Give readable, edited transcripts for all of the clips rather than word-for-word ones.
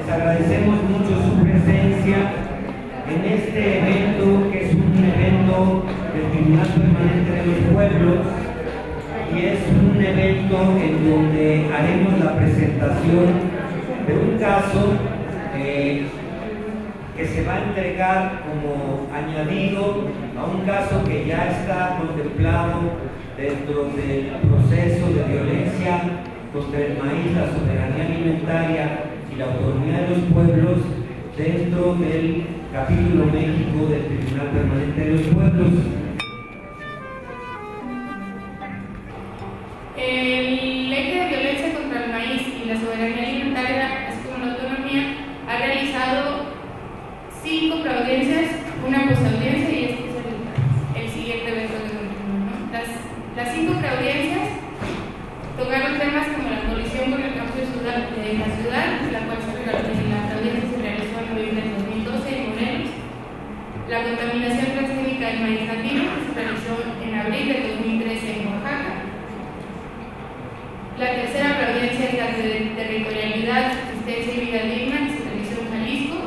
Les agradecemos mucho su presencia en este evento, que es un evento del Tribunal Permanente de los Pueblos, y es un evento en donde haremos la presentación de un caso que se va a entregar como añadido a un caso que ya está contemplado dentro del proceso de violencia contra el maíz, la soberanía alimentaria y la autonomía de los pueblos dentro del capítulo México del Tribunal Permanente de los Pueblos. El eje de violencia contra el maíz y la soberanía alimentaria, así como la autonomía, ha realizado 5 preaudiencias, una postaudiencia y este es el siguiente evento de continuo, ¿no? Las 5 preaudiencias tocaron temas como la colisión con el campo de la ciudad, la cual la preaudiencia se realizó en noviembre de 2012 en Morelos, la contaminación transgénica del maíz nativo, que se realizó en abril de 2013 en Oaxaca. La tercera preaudiencia es la de territorialidad, subsistencia y vida digna, que se realizó en Jalisco.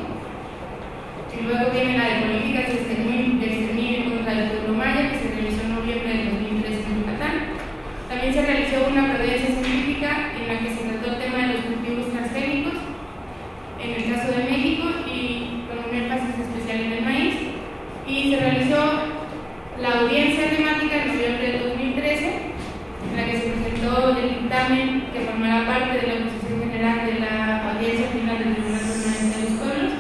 Y luego viene la de políticas de exterminio contra el pueblo maya, que se realizó en noviembre de 2013 en Yucatán. También se realizó una preaudiencia científica en la que se trató el tema de los cultivos transgénicos, en el caso de México, y con un énfasis especial en el maíz. Y se realizó la audiencia temática en noviembre de 2013, en la que se presentó el dictamen que formará parte de la posición general de la audiencia final del Tribunal Permanente de los Pueblos,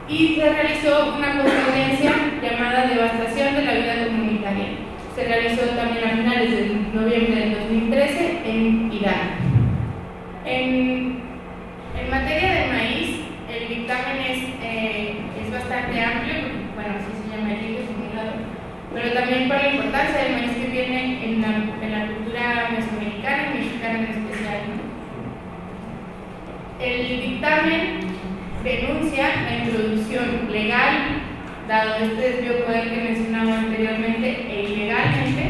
y se realizó una postaudiencia llamada devastación de la vida comunitaria. Se realizó también a finales de noviembre del 2013 en Irán. En materia de maíz, el dictamen es bastante amplio, porque, bueno, así se llama el eje formulado, pero también por la importancia del maíz que tiene en la cultura mesoamericana y mexicana en especial, ¿no? El dictamen denuncia la introducción legal, dado este desvío de poder que mencionaba anteriormente, e ilegalmente,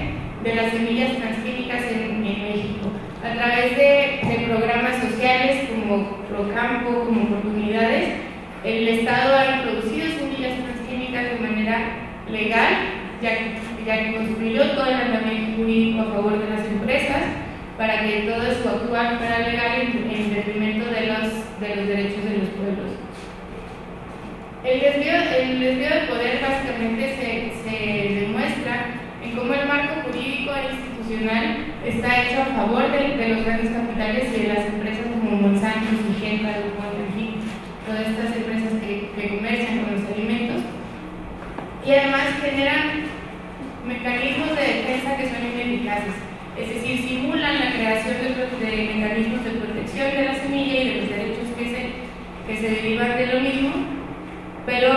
de las semillas transgénicas en México, a través de programas sociales como Procampo, como Oportunidades. El Estado ha introducido semillas transgénicas de manera legal, ya que construyó todo el andamiaje jurídico a favor de las empresas para que todo su actuar fuera legal en detrimento de los derechos de los pueblos. El desvío de poder básicamente se demuestra en cómo el marco jurídico e institucional está hecho a favor de los grandes capitales y de las empresas como Monsanto, Syngenta, DuPont, en fin, todas estas empresas que comercian con los alimentos, y además generan mecanismos de defensa que son ineficaces, es decir, simulan la creación de mecanismos de protección de la semilla y de los derechos que se derivan de lo mismo, pero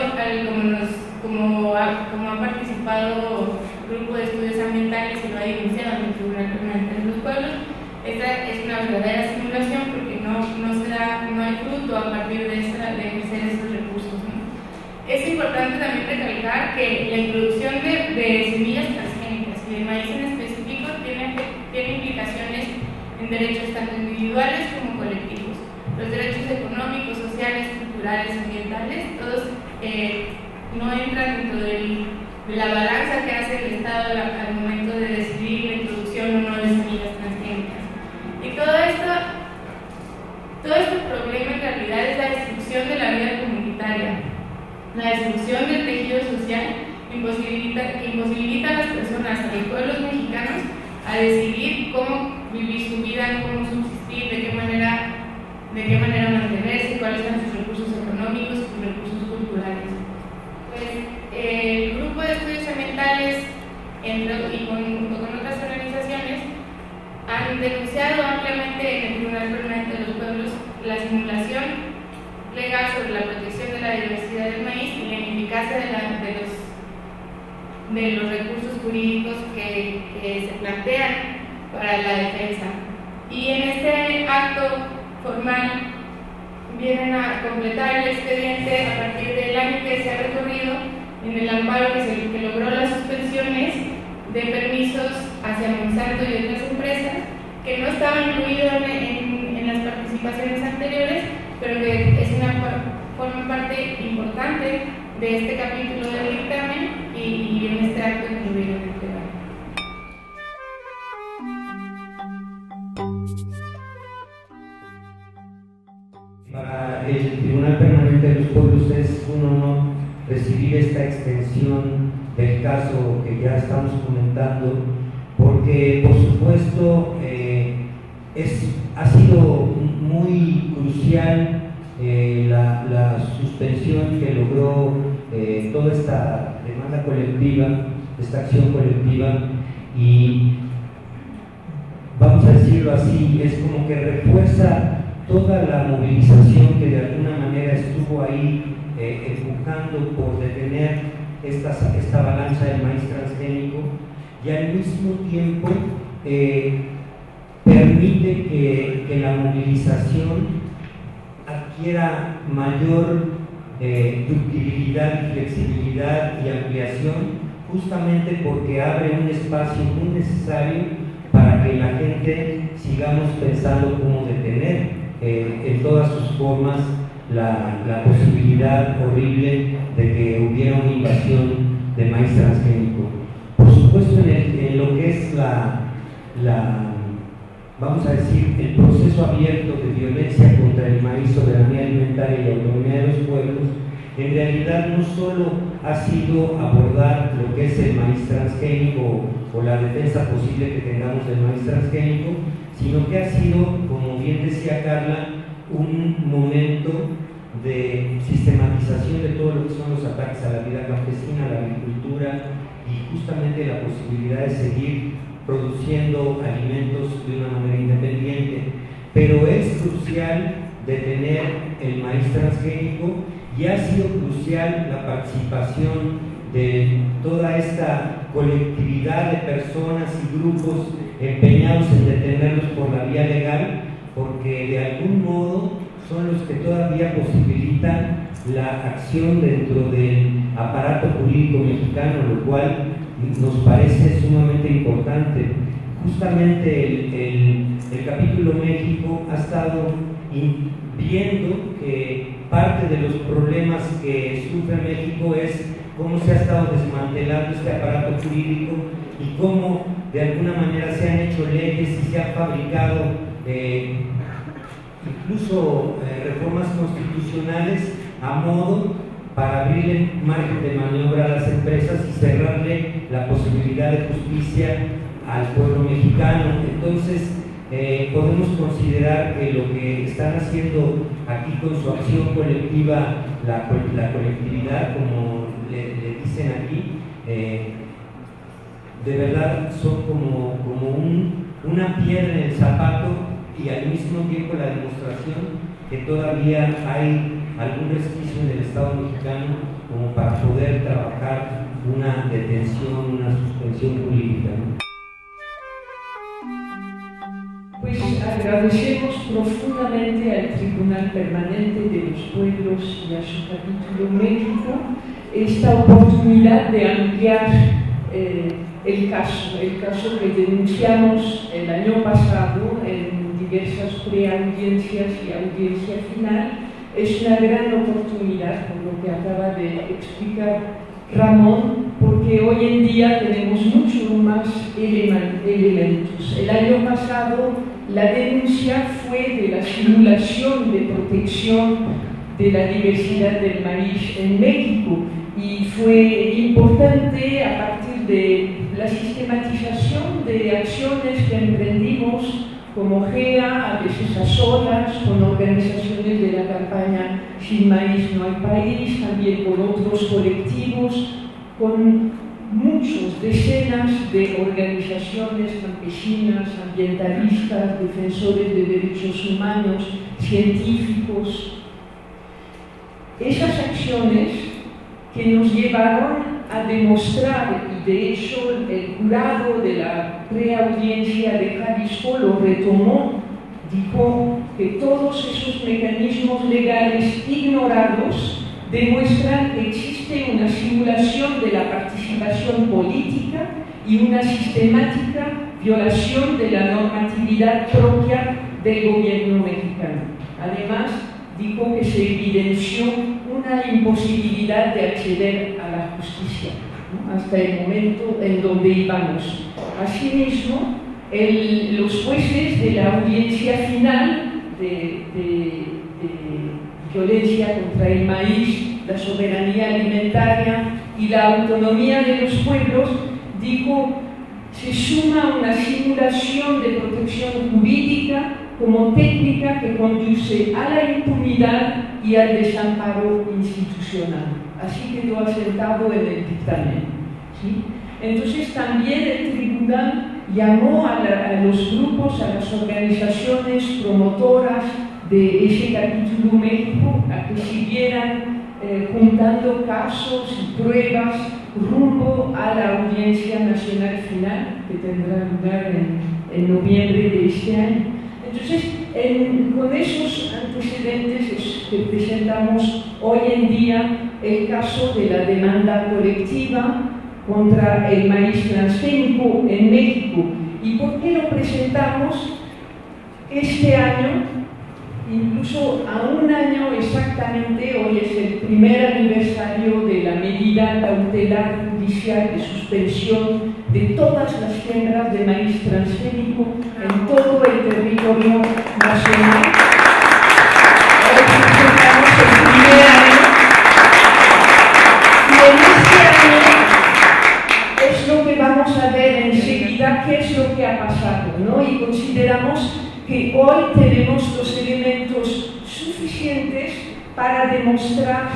como ha participado el Grupo de Estudios Ambientales y lo ha denunciado en el Tribunal Permanente de los Pueblos, esta es una verdadera simulación porque no hay fruto a partir de ejercer esos recursos, ¿no? Es importante también recalcar que la introducción de semillas transgénicas y de maíz en específico tiene implicaciones en derechos tanto individuales como colectivos. Los derechos económicos, sociales, culturales, ambientales, todos no entran dentro de la balanza que hace el Estado al momento de decidir la introducción o no de semillas transgénicas. Y todo este problema en realidad es la destrucción de la vida comunitaria. La destrucción del tejido social imposibilita a las personas, a los pueblos mexicanos, a decidir cómo vivir su vida, cómo subsistir, de qué manera mantenerse, cuáles son sus recursos económicos, sus recursos culturales. Pues el Grupo de Estudios Ambientales, junto con otras organizaciones, han denunciado ampliamente en el Tribunal Permanente de los Pueblos la simulación legal sobre la protección de la diversidad del maíz y la ineficacia de los recursos jurídicos que se plantean para la defensa. Y en este acto formal vienen a completar el expediente a partir del año que se ha recorrido en el amparo que logró las suspensiones de permisos hacia Monsanto y otras empresas que no estaban incluidos en las participaciones anteriores, pero que es una importante de este capítulo del dictamen y en este acto incluir en el debate. Para el Tribunal Permanente de los Pueblos es un honor recibir esta extensión del caso que ya estamos comentando, porque por supuesto ha sido muy crucial la suspensión que logró toda esta demanda colectiva, esta acción colectiva, y vamos a decirlo así, es como que refuerza toda la movilización que de alguna manera estuvo ahí empujando por detener esta avalancha del maíz transgénico, y al mismo tiempo permite que la movilización adquiera mayor ductilidad, flexibilidad y ampliación, justamente porque abre un espacio muy necesario para que la gente sigamos pensando cómo detener en todas sus formas la posibilidad horrible de que hubiera una invasión de maíz transgénico. Por supuesto, en lo que es vamos a decir, el proceso abierto de violencia contra el maíz, soberanía alimentaria y autonomía de los pueblos, en realidad no solo ha sido abordar lo que es el maíz transgénico o la defensa posible que tengamos del maíz transgénico, sino que ha sido, como bien decía Carla, un momento de sistematización de todo lo que son los ataques a la vida campesina, a la agricultura y justamente la posibilidad de seguir produciendo alimentos de una manera independiente. Pero es crucial detener el maíz transgénico y ha sido crucial la participación de toda esta colectividad de personas y grupos empeñados en detenerlos por la vía legal, porque de algún modo son los que todavía posibilitan la acción dentro del aparato jurídico mexicano, lo cual nos parece sumamente importante. Justamente el capítulo México ha estado viendo que parte de los problemas que sufre México es cómo se ha estado desmantelando este aparato jurídico y cómo de alguna manera se han hecho leyes y se han fabricado incluso reformas constitucionales a modo para abrirle margen de maniobra a las empresas y cerrarle la posibilidad de justicia al pueblo mexicano. Entonces, podemos considerar que lo que están haciendo aquí con su acción colectiva, la colectividad, como le dicen aquí, de verdad son como una piedra en el zapato y al mismo tiempo la demostración que todavía hay algún resquicio en el Estado mexicano como para poder trabajar una detención, una suspensión jurídica, ¿no? Pues agradecemos profundamente al Tribunal Permanente de los Pueblos y a su capítulo México esta oportunidad de ampliar el caso que denunciamos el año pasado en diversas preaudiencias y audiencia final. Es una gran oportunidad, por lo que acaba de explicar Ramón, porque hoy en día tenemos mucho más elementos. El año pasado la denuncia fue de la simulación de protección de la diversidad del maíz en México y fue importante a partir de la sistematización de acciones que emprendimos como GEA, a veces a solas, con organizaciones de la campaña Sin Maíz No Hay País, también con otros colectivos, con decenas de organizaciones campesinas, ambientalistas, defensores de derechos humanos, científicos. Esas acciones que nos llevaron a demostrar, y de hecho el jurado de la preaudiencia de Jalisco lo retomó, dijo que todos esos mecanismos legales ignorados demuestran que existe una simulación de la participación política y una sistemática violación de la normatividad propia del gobierno mexicano. Además, dijo que se evidenció una imposibilidad de acceder a la justicia, ¿no? Hasta el momento en donde íbamos. Asimismo, los jueces de la audiencia final de violencia contra el maíz, la soberanía alimentaria y la autonomía de los pueblos, dijo, se suma una simulación de protección jurídica como técnica que conduce a la impunidad y al desamparo institucional. Así quedó asentado en el dictamen, ¿sí? Entonces también el tribunal llamó a los grupos, a las organizaciones promotoras de ese capítulo México a que siguieran juntando casos y pruebas rumbo a la audiencia nacional final que tendrá lugar en noviembre de este año. Entonces, con esos antecedentes es que presentamos hoy en día el caso de la demanda colectiva contra el maíz transgénico en México. ¿Y por qué lo presentamos este año? Incluso a un año exactamente, hoy es el primer aniversario de la medida cautelar judicial de suspensión de todas las siembras de maíz transgénico en todo el territorio nacional. Hoy presentamos el primer año y en este año es lo que vamos a ver enseguida, qué es lo que ha pasado, ¿no? Y consideramos que hoy tenemos los elementos suficientes para demostrar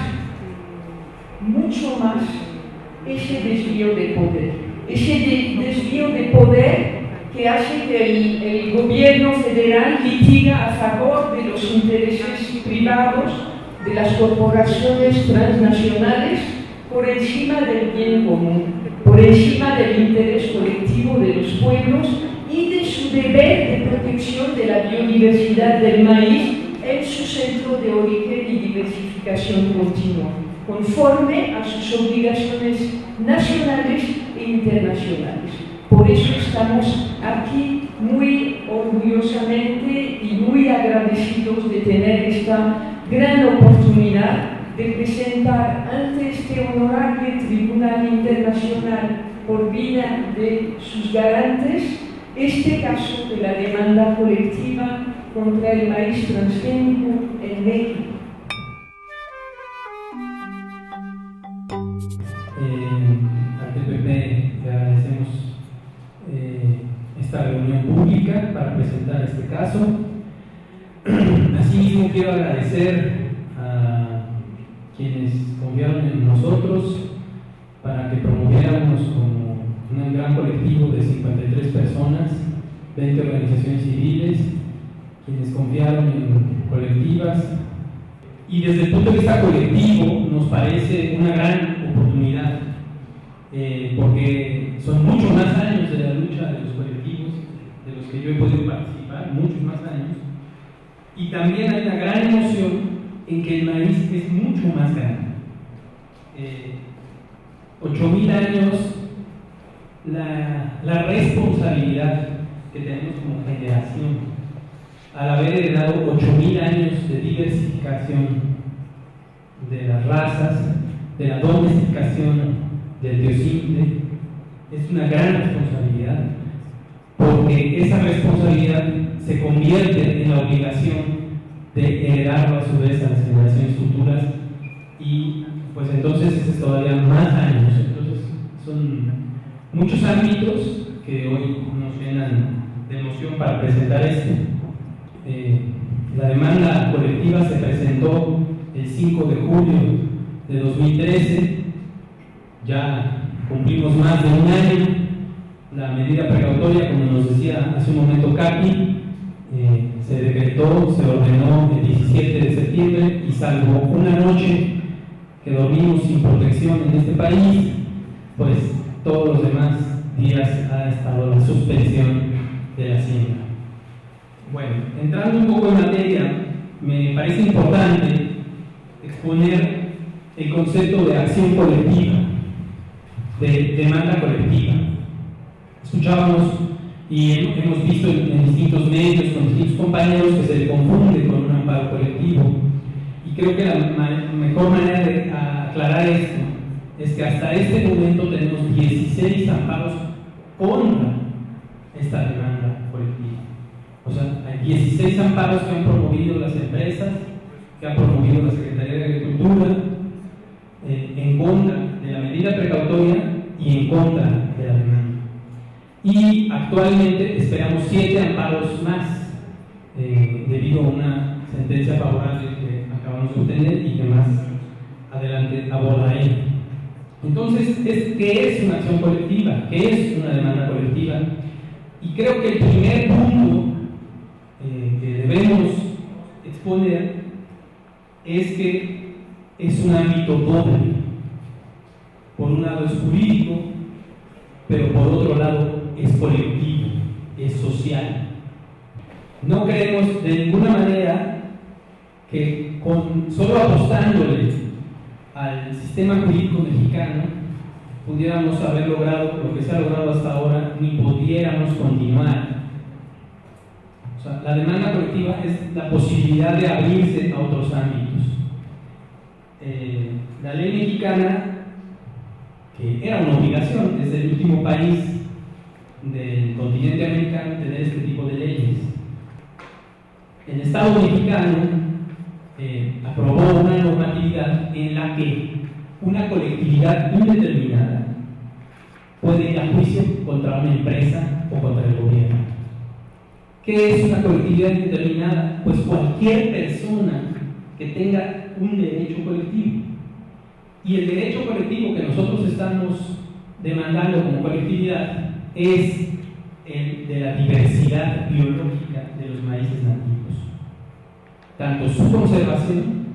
mucho más ese desvío de poder. Ese desvío de poder que hace que el gobierno federal litiga a favor de los intereses privados de las corporaciones transnacionales por encima del bien común, por encima del interés colectivo de los pueblos y de su deber de protección de la biodiversidad del maíz en su centro de origen y diversificación continua, conforme a sus obligaciones nacionales e internacionales. Por eso estamos aquí muy orgullosamente y muy agradecidos de tener esta gran oportunidad de presentar ante este honorable Tribunal Internacional por vía de sus garantes este caso de la demanda colectiva contra el maíz transgénico en México. A TPP le agradecemos esta reunión pública para presentar este caso. Asimismo, quiero agradecer a quienes confiaron en nosotros para que promoviéramos como un gran colectivo de 53 personas, 20 organizaciones civiles, quienes confiaron en colectivas. Y desde el punto de vista colectivo nos parece una gran oportunidad, porque son muchos más años de la lucha de los colectivos, de los que yo he podido participar, muchos más años, y también hay una gran emoción en que el maíz es mucho más grande. 8.000 años, la responsabilidad que tenemos como generación al haber heredado 8.000 años de diversificación de las razas, de la domesticación del teosinte, es una gran responsabilidad, porque esa responsabilidad se convierte en la obligación de heredarlo a su vez a las generaciones futuras, y pues entonces es todavía más años. Entonces son muchos ámbitos que hoy nos llenan de emoción para presentar la demanda colectiva se presentó el 5 de julio de 2013, ya cumplimos más de un año. La medida precautoria, como nos decía hace un momento Katy, se decretó, se ordenó el 17 de septiembre y salvo una noche que dormimos sin protección en este país, pues todos los demás días ha estado la suspensión de la siembra. Bueno, entrando un poco en materia, me parece importante exponer el concepto de acción colectiva, de demanda colectiva. Escuchábamos y hemos visto en distintos medios, con distintos compañeros, que se le confunde con un amparo colectivo. creo que la mejor manera de aclarar esto es que hasta este momento tenemos 16 amparos contra esta demanda colectiva. O sea, hay 16 amparos que han promovido las empresas, que ha promovido la Secretaría de Agricultura, en contra de la medida precautoria y en contra de la demanda. Y actualmente esperamos 7 amparos más, debido a una sentencia favorable que acabamos de obtener y que más adelante abordaré. Entonces, ¿qué es una acción colectiva? ¿Qué es una demanda colectiva? Y creo que el primer punto que debemos exponer es que es un ámbito doble. Por un lado es jurídico, pero por otro lado es colectivo, es social. No creemos de ninguna manera que solo apostándole al sistema jurídico mexicano pudiéramos haber logrado lo que se ha logrado hasta ahora, ni pudiéramos continuar. O sea, la demanda colectiva es la posibilidad de abrirse a otros ámbitos. La ley mexicana, que era una obligación, es el último país del continente americano en tener este tipo de leyes. El Estado mexicano aprobó una normatividad en la que una colectividad indeterminada puede ir a juicio contra una empresa o contra el gobierno. ¿Qué es una colectividad indeterminada? Pues cualquier persona que tenga un derecho colectivo. Y el derecho colectivo que nosotros estamos demandando como colectividad es el de la diversidad biológica de los maíces nativos. Tanto su conservación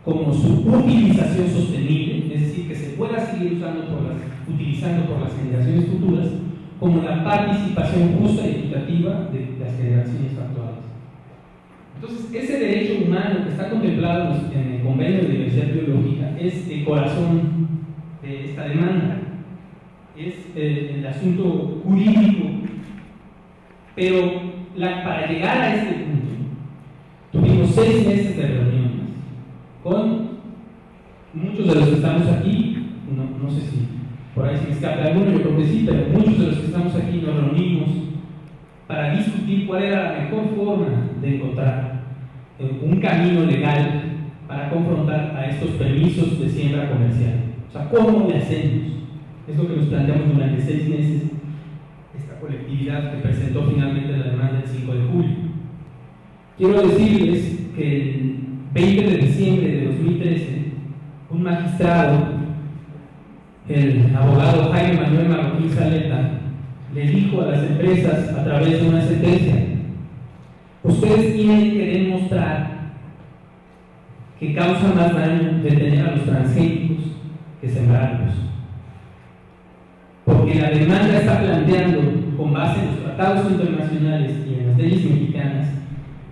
como su utilización sostenible, es decir, que se pueda seguir utilizando por las generaciones futuras, como la participación justa y equitativa de las generaciones actuales. Entonces, ese derecho humano que está contemplado en el Convenio de Diversidad Biológica es el corazón de esta demanda, es el asunto jurídico, pero para llegar a este punto tuvimos 6 meses de reuniones con muchos de los que estamos aquí, no sé si por ahí se me escapa alguno, yo creo que sí, pero muchos de los que estamos aquí nos reunimos para discutir cuál era la mejor forma de encontrar un camino legal para confrontar a estos permisos de siembra comercial. O sea, ¿cómo le hacemos? Es lo que nos planteamos durante 6 meses esta colectividad que presentó finalmente la demanda el 5 de julio. Quiero decirles que el 20 de diciembre de 2013, un magistrado, el abogado Jaime Manuel Marroquín Zaleta, le dijo a las empresas a través de una sentencia: ustedes tienen que demostrar que causa más daño detener a los transgénicos que sembrarlos. Porque la demanda está planteando, con base en los tratados internacionales y en las leyes mexicanas,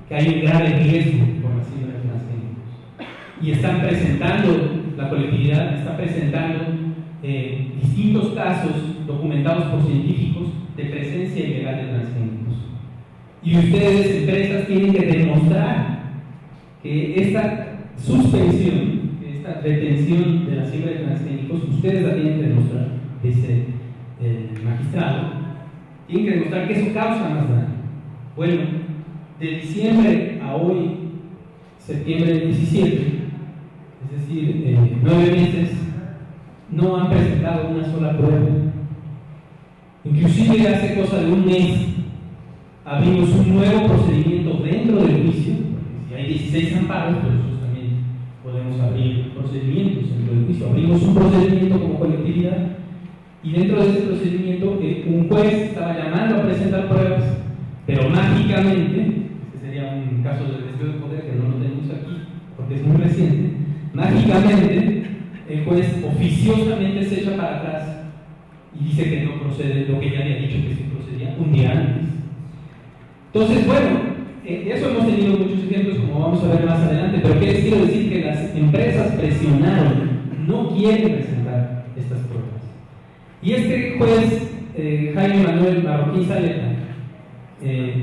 que hay un grave riesgo por la siembra de transgénicos. Y están presentando, la colectividad está presentando distintos casos documentados por científicos de presencia ilegal de transgénicos. Y ustedes, empresas, tienen que demostrar que esta suspensión, esta retención de la siembra de transgénicos, ustedes la tienen que demostrar, dice el magistrado, tienen que demostrar que eso causa más daño. Bueno, de diciembre a hoy, septiembre 17, es decir, 9 meses, no han presentado una sola prueba. Inclusive hace cosa de un mes abrimos un nuevo procedimiento dentro del juicio, porque si hay 16 amparos, pues nosotros también podemos abrir procedimientos dentro del juicio. Abrimos un procedimiento como colectividad y dentro de ese procedimiento un juez estaba llamando a presentar pruebas, pero mágicamente, este sería un caso de desvío de poder que no lo tenemos aquí porque es muy reciente, mágicamente el juez oficiosamente se echa para atrás y dice que no procede lo que ya había dicho que sí procedía un día antes. Entonces, bueno, eso hemos tenido muchos ejemplos, como vamos a ver más adelante, pero ¿qué les quiero decir? Que las empresas presionaron, no quieren presentar estas pruebas. Y este juez, Jaime Manuel Marroquín Zaleta,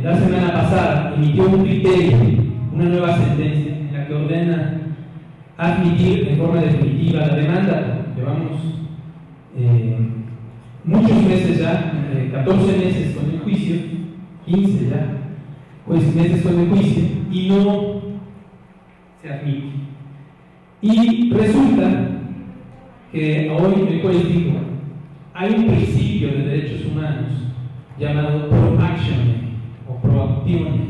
la semana pasada emitió un criterio, una nueva sentencia, en la que ordena admitir en forma definitiva la demanda. Llevamos muchos meses ya, 14 meses con el juicio, 15 ya, meses con el juicio, y no se admite. Y resulta que hoy el juez dijo, hay un principio de derechos humanos llamado proaction o proactione,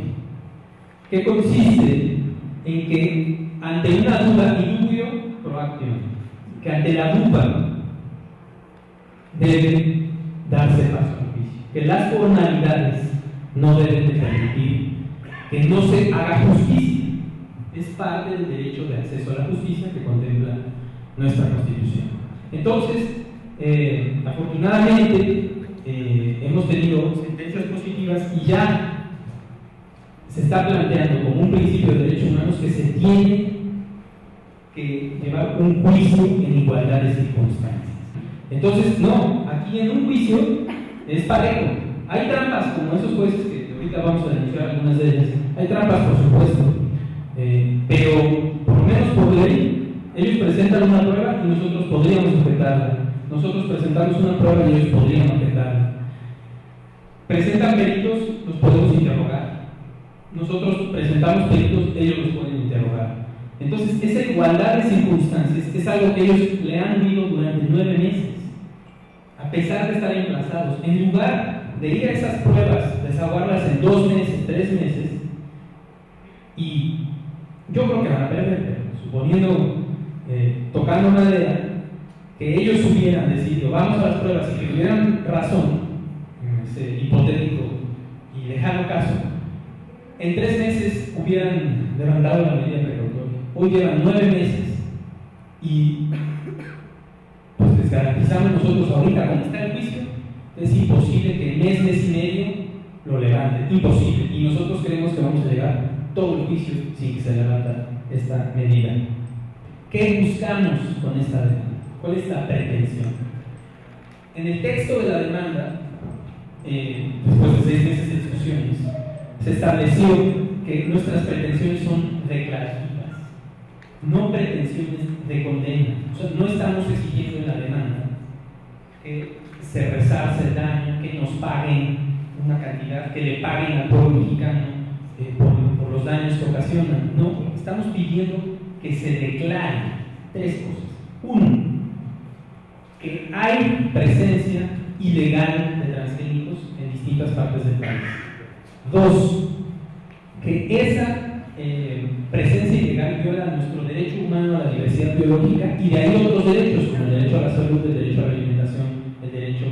que consiste en que ante una duda indubio proaction, que ante la duda debe darse paso al juicio, que las formalidades no deben de permitir que no se haga justicia. Es parte del derecho de acceso a la justicia que contempla nuestra Constitución. Entonces, afortunadamente, hemos tenido sentencias positivas y ya se está planteando como un principio de derechos humanos que se tiene que llevar un juicio en igualdad de circunstancias. Entonces, no, aquí en un juicio es parejo. Hay trampas, como esos jueces que ahorita vamos a denunciar algunas de ellas. Hay trampas, por supuesto, pero por lo menos por ley, ellos presentan una prueba y nosotros podríamos objetarla. Nosotros presentamos una prueba y ellos podrían objetarla. Presentan peritos, los podemos interrogar. Nosotros presentamos peritos, ellos los pueden interrogar. Entonces, esa igualdad de circunstancias es algo que ellos le han vivido durante 9 meses, a pesar de estar emplazados. En lugar de ir a esas pruebas, desahogarlas en 2 meses, 3 meses, y yo creo que van a perder, suponiendo, tocando madera, que ellos hubieran decidido, vamos a las pruebas y que tuvieran razón, hipotético y lejano caso, en 3 meses hubieran levantado la medida precautoria. Hoy llevan 9 meses y pues les garantizamos nosotros ahorita, como está el juicio, es imposible que en mes y medio lo levanten, imposible, y nosotros creemos que vamos a llegar todo el juicio sin que se levanta esta medida. ¿Qué buscamos con esta demanda? ¿Cuál es la pretensión? En el texto de la demanda, después de 6 meses de discusiones, se estableció que nuestras pretensiones son declarativas, no pretensiones de condena. O sea, no estamos exigiendo en la demanda que se resarce el daño, que nos paguen una cantidad, que le paguen al pueblo mexicano por los daños que ocasionan. No, estamos pidiendo que se declare 3 cosas. 1, que hay presencia ilegal de transgénicos en distintas partes del país. 2, que esa presencia ilegal viola nuestro derecho humano a la diversidad biológica y de ahí otros derechos, como el derecho a la salud, el derecho a la alimentación, el derecho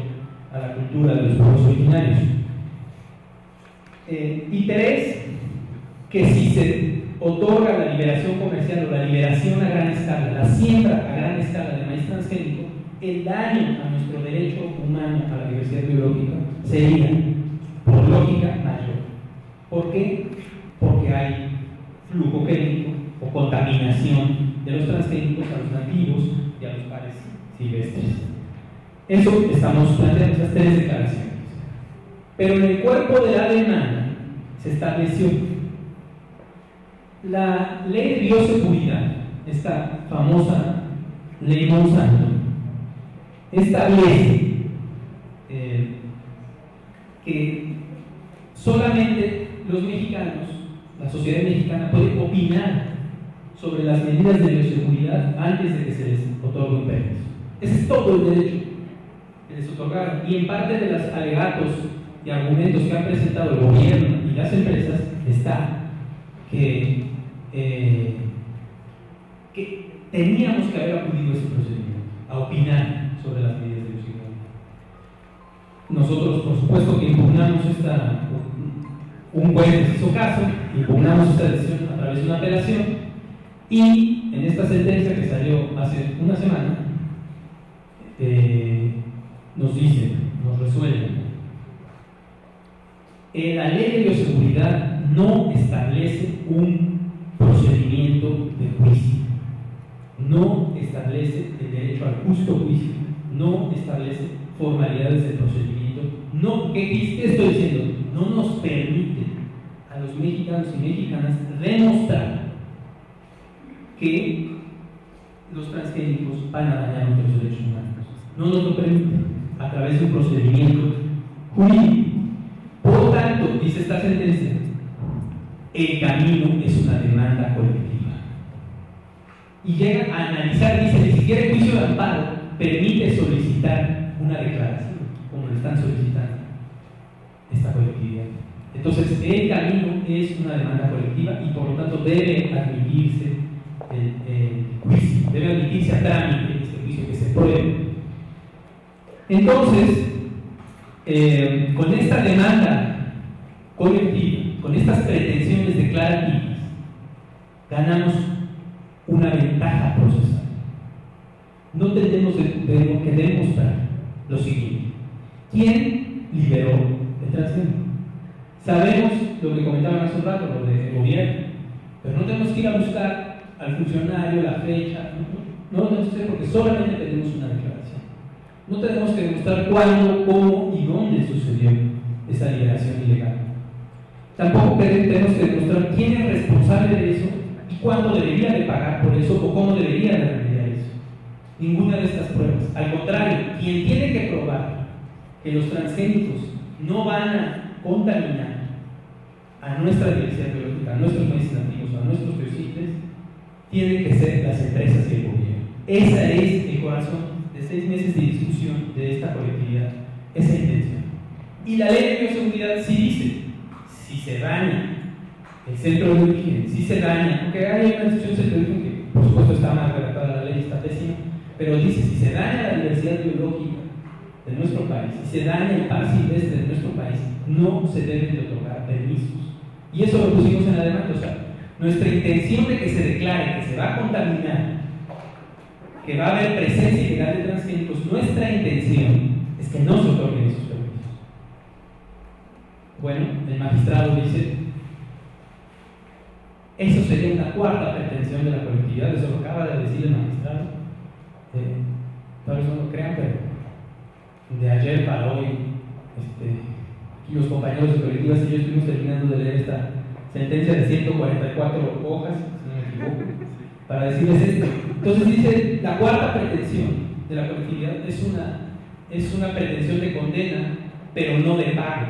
a la cultura de los pueblos originarios. Y 3, que si se otorga la liberación comercial o la liberación a gran escala, la siembra a gran escala de maíz transgénico, el daño a nuestro derecho humano a la diversidad biológica sería, por lógica, mayor. ¿Por qué? Porque hay flujo génico o contaminación de los transgénicos a los nativos y a los pares silvestres. Eso estamos planteando, esas 3 declaraciones. Pero en el cuerpo de la demanda se estableció la ley de bioseguridad, esta famosa ley Monsanto, establece que solamente los mexicanos, la sociedad mexicana, puede opinar sobre las medidas de bioseguridad antes de que se les otorgue un permiso. Ese es todo el derecho que les otorgaron. Y en parte de los alegatos y argumentos que han presentado el gobierno y las empresas está que teníamos que haber acudido a ese procedimiento, a opinar sobre las medidas de bioseguridad. Nosotros, por supuesto, que impugnamos un juez hizo caso, impugnamos esta decisión a través de una apelación y en esta sentencia que salió hace una semana nos dice, nos resuelve, la ley de bioseguridad no establece un procedimiento de juicio, no establece el derecho al justo juicio, no establece formalidades del procedimiento, no, ¿qué estoy diciendo? No nos permite a los mexicanos y mexicanas demostrar que los transgénicos van a dañar nuestros derechos humanos. No nos lo permiten a través de un procedimiento jurídico. Por tanto, dice esta sentencia, el camino es una demanda colectiva. Y llega a analizar, dice, ni siquiera el juicio de amparo permite solicitar una declaración, como le están solicitando esta colectividad. Entonces, el camino es una demanda colectiva y por lo tanto debe admitirse el juicio, debe admitirse a trámite este juicio que se pruebe. Entonces, con esta demanda colectiva, con estas pretensiones declarativas, ganamos una ventaja procesal. No tenemos que demostrar lo siguiente: ¿quién liberó el transgénico? Sabemos lo que comentaban hace un rato, lo del gobierno, pero no tenemos que ir a buscar al funcionario, la fecha, no lo tenemos que hacer porque solamente tenemos una declaración. No tenemos que demostrar cuándo, cómo y dónde sucedió esa liberación ilegal. Tampoco tenemos que demostrar quién es responsable de eso y cuánto debería de pagar por eso o cómo debería de remediar eso. Ninguna de estas pruebas. Al contrario, quien tiene que probar que los transgénicos no van a contaminar a nuestra diversidad biológica, a nuestros países nativos, a nuestros biocides, tienen que ser las empresas y el gobierno. Ese es el corazón de 6 meses de discusión de esta colectividad, esa intención. Y la ley de bioseguridad sí dice, si se daña el centro de origen, si se daña, porque hay una discusión centro de origen que por supuesto está mal redactada la ley, está pésima, pero dice, si se daña la diversidad biológica de nuestro país, si se daña el par silvestre de nuestro país, no se deben de otorgar permisos. Y eso lo pusimos en la demanda. O sea, nuestra intención de que se declare que se va a contaminar, que va a haber presencia ilegal de transgénicos, nuestra intención es que no se otorguen esos permisos. Bueno, el magistrado dice, eso sería una cuarta pretensión de la colectividad, eso lo acaba de decir el magistrado. Tal vez no lo crean, pero de ayer para hoy, aquí los compañeros de colectivas y yo estuvimos terminando de leer esta sentencia de 144 hojas, si no me equivoco, para decirles esto. Entonces dice, la cuarta pretensión de la colectividad es una pretensión de condena, pero no de pago,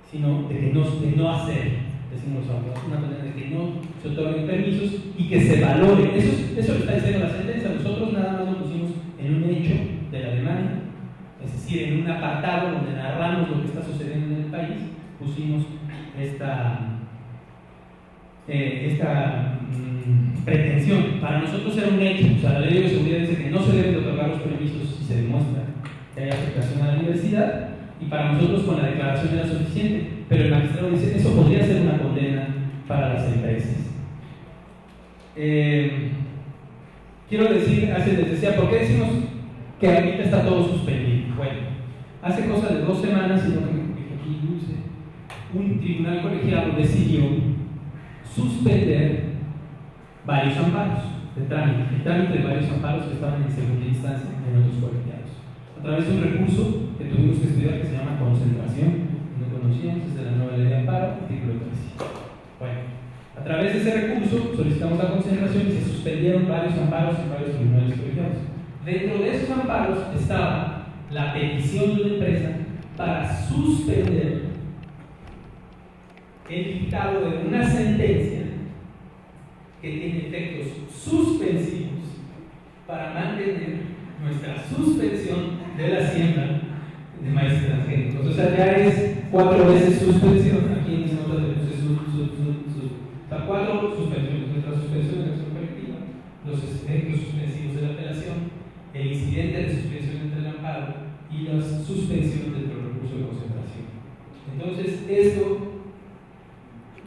sino de no hacer, decimos ahora, una condena de que no se otorguen permisos y que se valore. Eso lo está diciendo la sentencia. Nosotros nada más lo pusimos en un hecho de la demanda, es decir, en un apartado donde narramos lo que está sucediendo en el país, pusimos esta pretensión. Para nosotros era un hecho. O sea, la ley de seguridad dice que no se deben de otorgar los permisos si se demuestra que hay afectación a la diversidad, y para nosotros con la declaración era suficiente, pero el magistrado dice eso podría ser una condena para las empresas. Quiero decir, les decía, ¿por qué decimos que ahorita está todo suspendido? Bueno, hace cosa de 2 semanas, si no me equivoco, aquí Dulce, un tribunal colegiado decidió suspender varios amparos de trámite, el trámite de varios amparos que estaban en segunda instancia en otros colegiados, a través de un recurso que tuvimos que estudiar que se llama concentración, no conocíamos, es de la nueva ley de amparo, artículo 13. Bueno, a través de ese recurso solicitamos la concentración y se suspendieron varios amparos en varios tribunales colegiados. Dentro de esos amparos estaba la petición de una empresa para suspender el dictado de una sentencia que tiene efectos suspensivos para mantener nuestra suspensión de la siembra de maíz transgénicos. O sea, ya es 4 veces suspensión. Aquí en mis notas le puse o sea, 4 suspensiones. Nuestra suspensión de nuestra colectiva, los efectos suspensivos de la apelación, el incidente de suspensión entre el amparo y la suspensión del recurso de concentración. Entonces, esto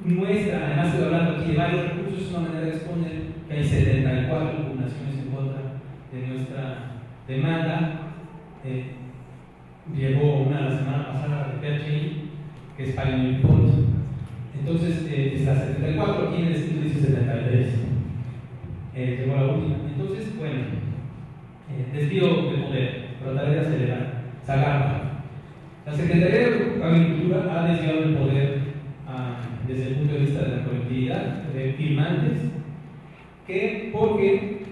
muestra, además de hablando aquí de varios recursos, es una manera de exponer que hay 74 impugnaciones en contra de nuestra demanda. Llegó una la semana pasada de PHI, que es Pioneer Point. Entonces, es la 74, aquí en el estudio dice 73. Llegó la última. Entonces, bueno, desvío de poder, trataré de acelerar, sacarla. La Secretaría de Agricultura ha desviado el poder desde el punto de vista de la colectividad, de firmantes, porque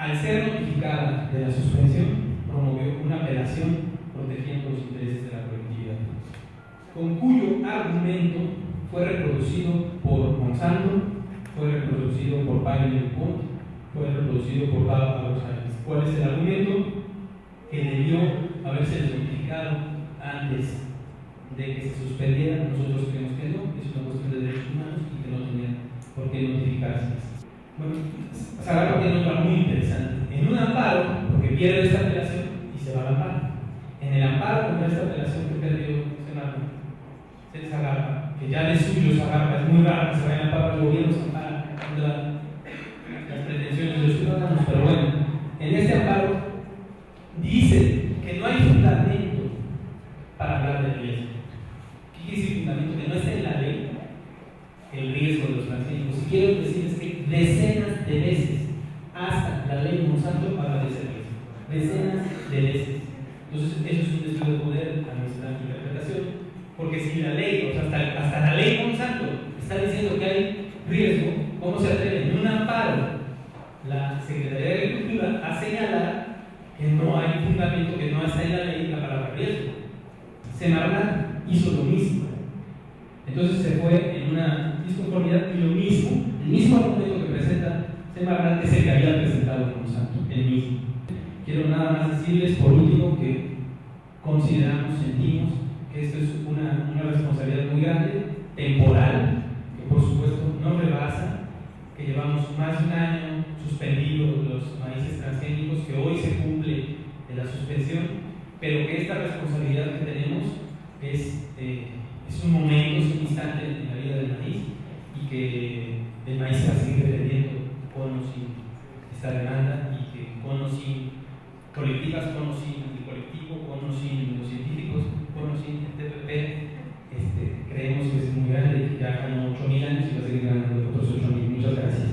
al ser notificada de la suspensión, promovió una apelación protegiendo los intereses de la colectividad, con cuyo argumento fue reproducido por Monsanto, fue reproducido por Pioneer Dupont, fue reproducido por Pablo Sáenz. ¿Cuál es el argumento? Que debió haberse notificado antes de que se suspendiera. Nosotros creemos que no, es una cuestión de derechos humanos y que no tenía por qué notificarse. Bueno, Zagarpa tiene otra muy interesante. En un amparo, porque pierde esta apelación y se va al amparo. En el amparo contra esta apelación que perdió Zagarpa, que ya de suyo Zagarpa es muy raro que se vaya al amparo, el gobierno se ampara contra las pretensiones de los ciudadanos, pero bueno, en este amparo dice que no hay fundamento para hablar de riesgo. ¿Qué quiere decir fundamento? Que no está en la ley el riesgo de los transgénicos. Si quiero decir es que decenas de veces, hasta la ley Monsanto habla de ese riesgo. Decenas de veces. Entonces, eso es un desvío de poder a nuestra interpretación, porque si la ley, o sea, hasta la ley Monsanto está diciendo que hay riesgo, ¿cómo se atreve en un amparo la Secretaría de Agricultura a señalar que no hay fundamento, que no está en la ley la palabra riesgo? Semarnat hizo lo mismo. Entonces se fue en una disconformidad y el mismo argumento que presenta Semarnat es el que había presentado Monsanto, el mismo. Quiero nada más decirles por último que consideramos, sentimos que esto es una responsabilidad muy grande, temporal, que por supuesto no rebasa, que llevamos más de un año suspendidos los maíces transgénicos, que hoy se cumple de la suspensión, pero que esta responsabilidad que tenemos es un momento, es un instante en la vida del maíz, y que el maíz va a seguir dependiendo con o sin esta demanda, y que con o sin colectivas, con o sin el colectivo, con o sin los científicos, con o sin el TPP, creemos que es muy grande, que ya ganó 8.000 años y va a seguir ganando otros 8.000. Muchas gracias.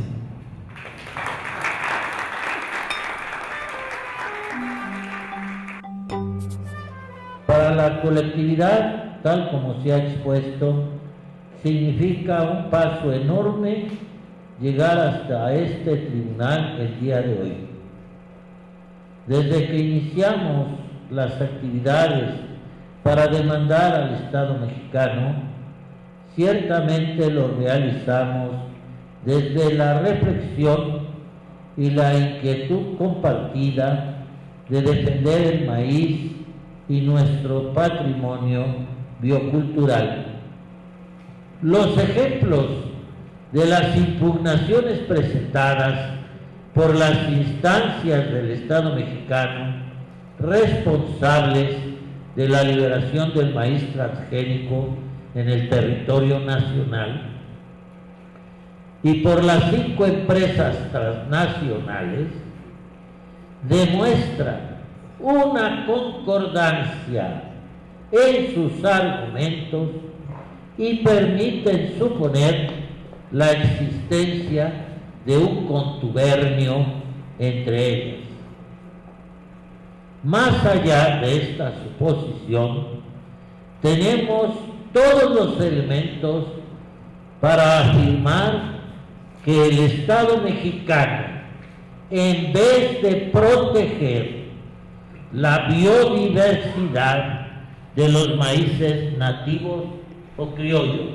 Para la colectividad, tal como se ha expuesto, significa un paso enorme llegar hasta este tribunal el día de hoy. Desde que iniciamos las actividades para demandar al Estado mexicano, ciertamente lo realizamos desde la reflexión y la inquietud compartida de defender el maíz y nuestro patrimonio biocultural. Los ejemplos de las impugnaciones presentadas por las instancias del Estado mexicano responsables de la liberación del maíz transgénico en el territorio nacional y por las 5 empresas transnacionales demuestran una concordancia en sus argumentos y permiten suponer la existencia de un contubernio entre ellas. Más allá de esta suposición, tenemos todos los elementos para afirmar que el Estado mexicano, en vez de proteger la biodiversidad de los maíces nativos o criollos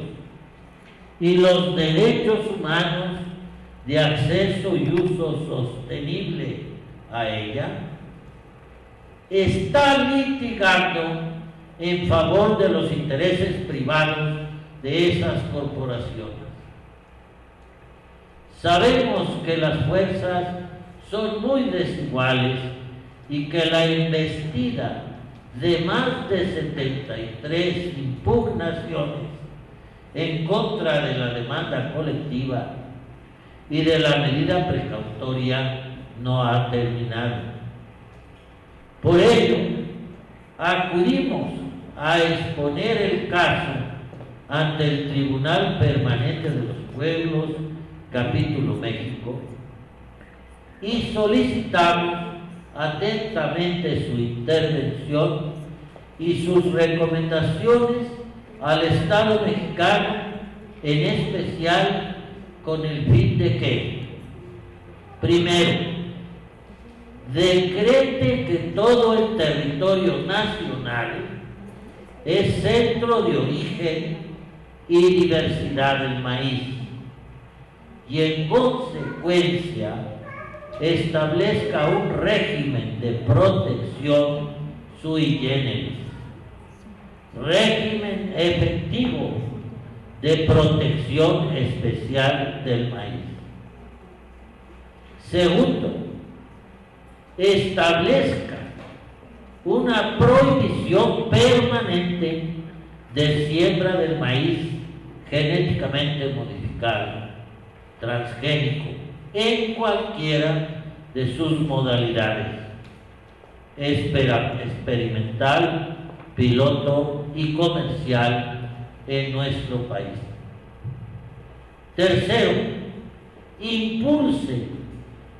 y los derechos humanos de acceso y uso sostenible a ella, está litigando en favor de los intereses privados de esas corporaciones. Sabemos que las fuerzas son muy desiguales y que la embestida de más de 73 impugnaciones en contra de la demanda colectiva y de la medida precautoria no ha terminado. Por ello, acudimos a exponer el caso ante el Tribunal Permanente de los Pueblos, Capítulo México, y solicitamos atentamente su intervención y sus recomendaciones al Estado mexicano, en especial con el fin de que, primero, decrete que todo el territorio nacional es centro de origen y diversidad del maíz, y en consecuencia establezca un régimen de protección sui generis, régimen efectivo de protección especial del maíz. Segundo, establezca una prohibición permanente de siembra del maíz genéticamente modificado, transgénico, en cualquiera de sus modalidades, experimental, piloto y comercial en nuestro país. Tercero, impulse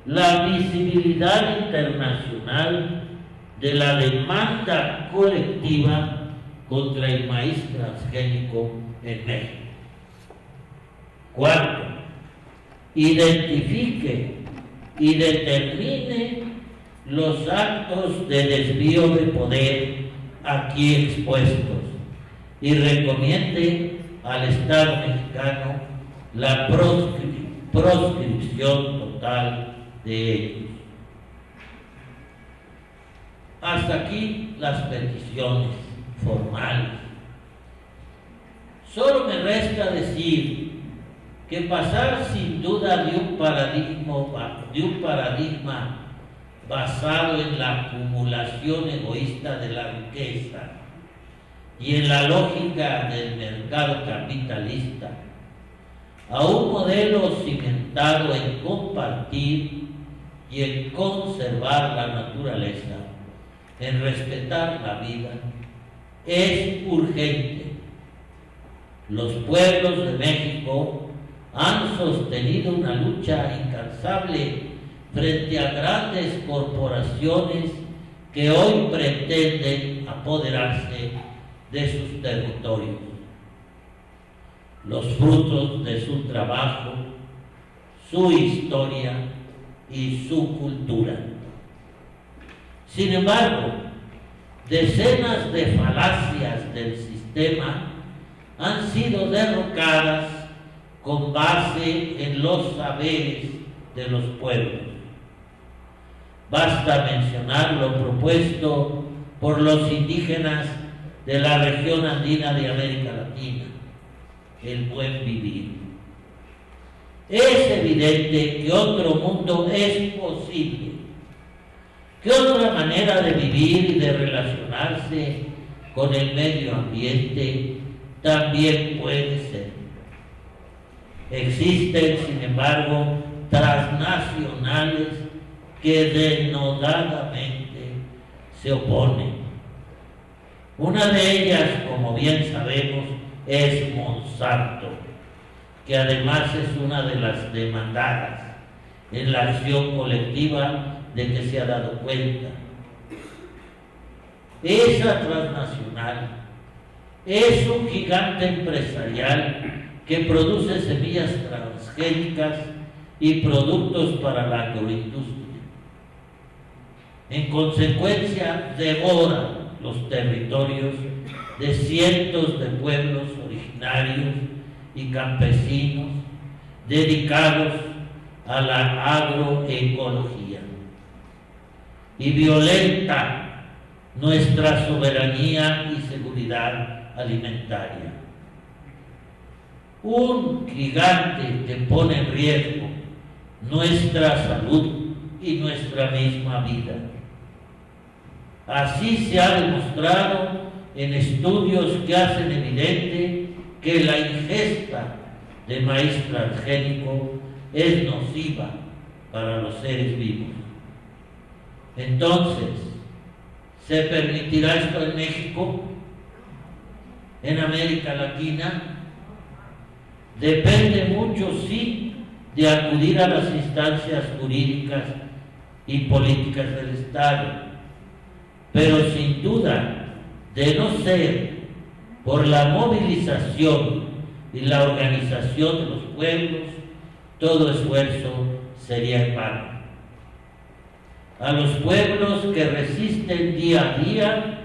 la visibilidad internacional de la demanda colectiva contra el maíz transgénico en México. Cuarto, identifique y determine los actos de desvío de poder aquí expuestos y recomiende al Estado mexicano la proscripción total de ellos. Hasta aquí las peticiones formales. Solo me resta decir que pasar sin duda de un paradigma basado en la acumulación egoísta de la riqueza y en la lógica del mercado capitalista a un modelo cimentado en compartir y en conservar la naturaleza, en respetar la vida, es urgente. Los pueblos de México han sostenido una lucha incansable frente a grandes corporaciones que hoy pretenden apoderarse de sus territorios. Los frutos de su trabajo, su historia y su cultura. Sin embargo, decenas de falacias del sistema han sido derrocadas con base en los saberes de los pueblos. Basta mencionar lo propuesto por los indígenas de la región andina de América Latina, el buen vivir. Es evidente que otro mundo es posible, que otra manera de vivir y de relacionarse con el medio ambiente también puede ser. Existen, sin embargo, transnacionales que denodadamente se oponen. Una de ellas, como bien sabemos, es Monsanto, que además es una de las demandadas en la acción colectiva de que se ha dado cuenta. Esa transnacional es un gigante empresarial que produce semillas transgénicas y productos para la agroindustria. En consecuencia, devora los territorios de cientos de pueblos originarios y campesinos dedicados a la agroecología y violenta nuestra soberanía y seguridad alimentaria. Un gigante que pone en riesgo nuestra salud y nuestra misma vida. Así se ha demostrado en estudios que hacen evidente que la ingesta de maíz transgénico es nociva para los seres vivos. Entonces, ¿se permitirá esto en México? ¿En América Latina? Depende mucho, sí, de acudir a las instancias jurídicas y políticas del Estado, pero sin duda, de no ser por la movilización y la organización de los pueblos, todo esfuerzo sería en vano. A los pueblos que resisten día a día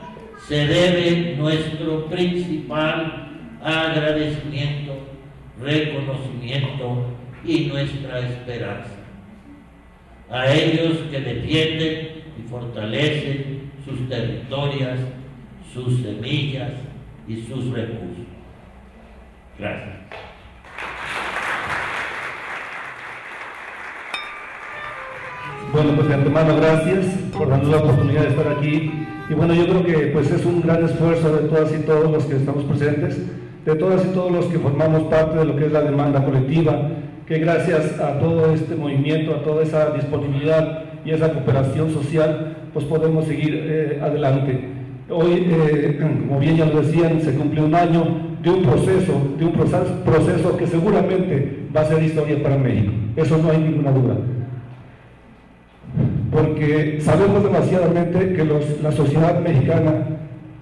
se debe nuestro principal agradecimiento, reconocimiento y nuestra esperanza. A ellos que defienden y fortalecen sus territorios, sus semillas y sus recursos. Gracias. Bueno, pues de antemano gracias por darnos la oportunidad de estar aquí. Y bueno, yo creo que pues es un gran esfuerzo de todas y todos los que estamos presentes, de todas y todos los que formamos parte de lo que es la demanda colectiva, que gracias a todo este movimiento, a toda esa disponibilidad y esa cooperación social, pues podemos seguir adelante. Hoy, como bien ya lo decían, se cumple un año de un proceso que seguramente va a ser historia para México. Eso no hay ninguna duda. Porque sabemos demasiadamente que la sociedad mexicana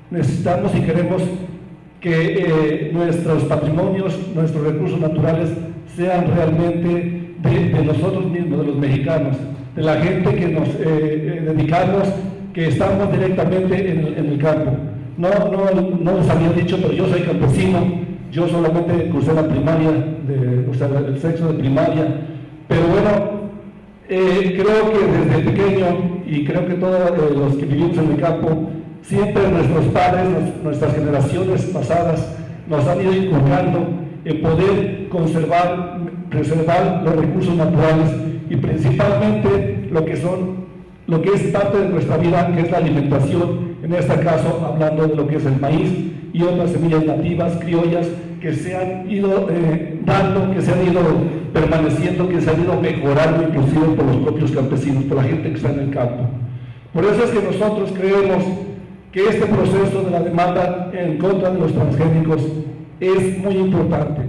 necesitamos y queremos que nuestros patrimonios, nuestros recursos naturales sean realmente de nosotros mismos, de los mexicanos, de la gente que nos dedicamos, que estamos directamente en el campo. No les había dicho, pero yo soy campesino, yo solamente cursé la primaria, el sexto de primaria, pero bueno, creo que desde pequeño, y creo que todos los que vivimos en el campo, siempre nuestros padres, nuestras generaciones pasadas, nos han ido inculcando en poder preservar los recursos naturales y principalmente lo que es parte de nuestra vida, que es la alimentación, en este caso hablando de lo que es el maíz y otras semillas nativas, criollas, que se han ido dando, que se han ido permaneciendo, que se han ido mejorando inclusive por los propios campesinos, por la gente que está en el campo. Por eso es que nosotros creemos que este proceso de la demanda en contra de los transgénicos es muy importante.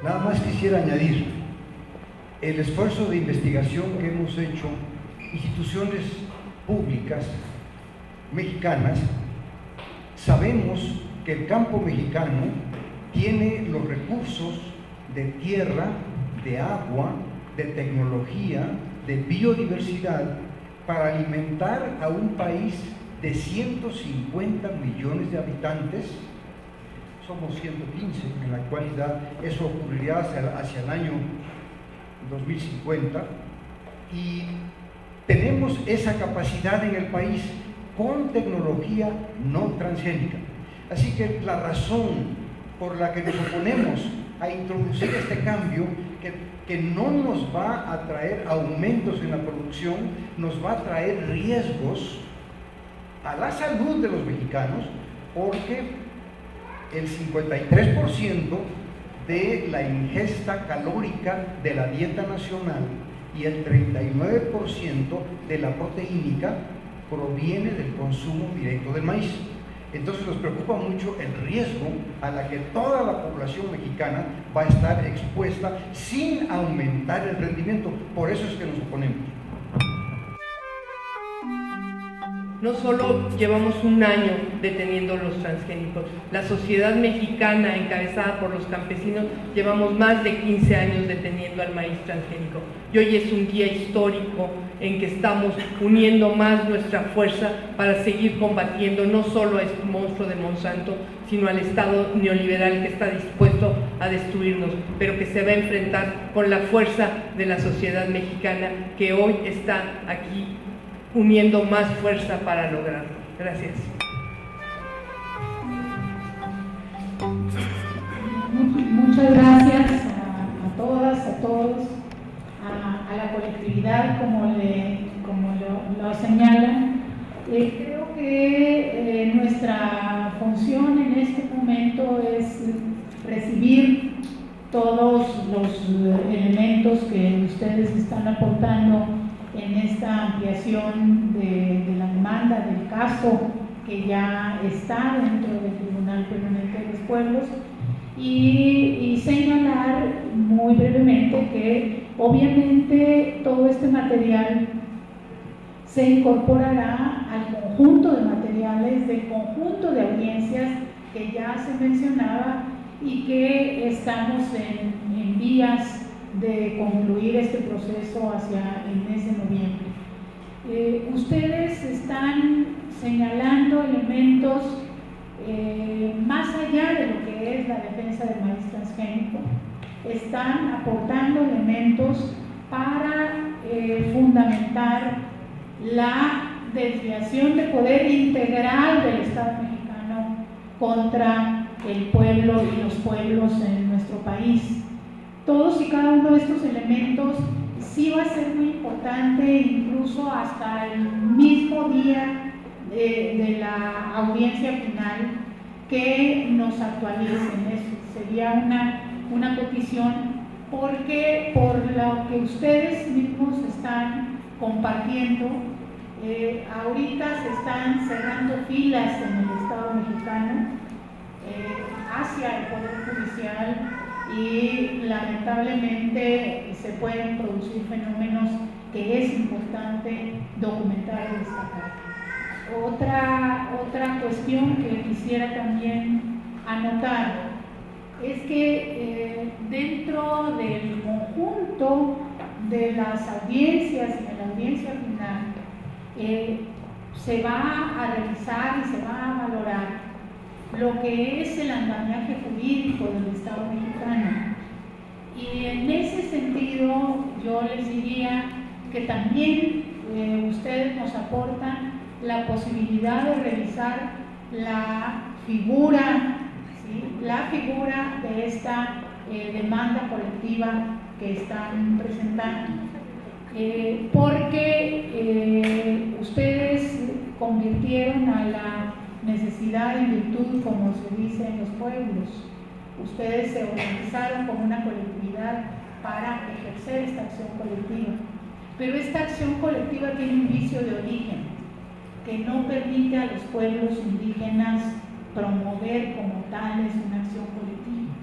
Nada más quisiera añadir el esfuerzo de investigación que hemos hecho instituciones públicas mexicanas. Sabemos que el campo mexicano tiene los recursos de tierra, de agua, de tecnología, de biodiversidad para alimentar a un país de 150 millones de habitantes. Somos 115 en la actualidad, eso ocurrirá hacia el año 2050, y tenemos esa capacidad en el país con tecnología no transgénica. Así que la razón por la que nos oponemos a introducir este cambio, que no nos va a traer aumentos en la producción, nos va a traer riesgos a la salud de los mexicanos, porque el 53% de la ingesta calórica de la dieta nacional y el 39% de la proteínica proviene del consumo directo del maíz. Entonces nos preocupa mucho el riesgo a la que toda la población mexicana va a estar expuesta sin aumentar el rendimiento. Por eso es que nos oponemos. No solo llevamos un año deteniendo los transgénicos, la sociedad mexicana encabezada por los campesinos llevamos más de 15 años deteniendo al maíz transgénico. Y hoy es un día histórico en que estamos uniendo más nuestra fuerza para seguir combatiendo no solo a este monstruo de Monsanto, sino al Estado neoliberal que está dispuesto a destruirnos, pero que se va a enfrentar con la fuerza de la sociedad mexicana que hoy está aquí uniendo más fuerza para lograrlo. Gracias. Muchas gracias a todas, a todos, a la colectividad, como lo señalan. Creo que nuestra función en este momento es recibir todos los elementos que ustedes están aportando en esta ampliación de la demanda del caso que ya está dentro del Tribunal Permanente de los Pueblos y señalar muy brevemente que obviamente todo este material se incorporará al conjunto de materiales del conjunto de audiencias que ya se mencionaba y que estamos en vías de concluir este proceso hacia el mes de noviembre. Ustedes están señalando elementos más allá de lo que es la defensa del maíz transgénico, están aportando elementos para fundamentar la desviación de poder integral del Estado mexicano contra el pueblo y los pueblos en nuestro país. Todos y cada uno de estos elementos sí va a ser muy importante, incluso hasta el mismo día de la audiencia final, que nos actualicen. Eso sería una petición, porque por lo que ustedes mismos están compartiendo, ahorita se están cerrando filas en el Estado mexicano hacia el Poder Judicial, y lamentablemente se pueden producir fenómenos que es importante documentar y destacar. Otra cuestión que quisiera también anotar es que dentro del conjunto de las audiencias y de la audiencia final se va a revisar y se va a valorar lo que es el andamiaje jurídico del Estado mexicano. Y en ese sentido yo les diría que también ustedes nos aportan la posibilidad de revisar la figura, ¿sí?, la figura de esta demanda colectiva que están presentando, porque ustedes convirtieron a la necesidad en virtud, como se dice en los pueblos. Ustedes se organizaron como una colectividad para ejercer esta acción colectiva, pero esta acción colectiva tiene un vicio de origen que no permite a los pueblos indígenas promover como tales una acción colectiva,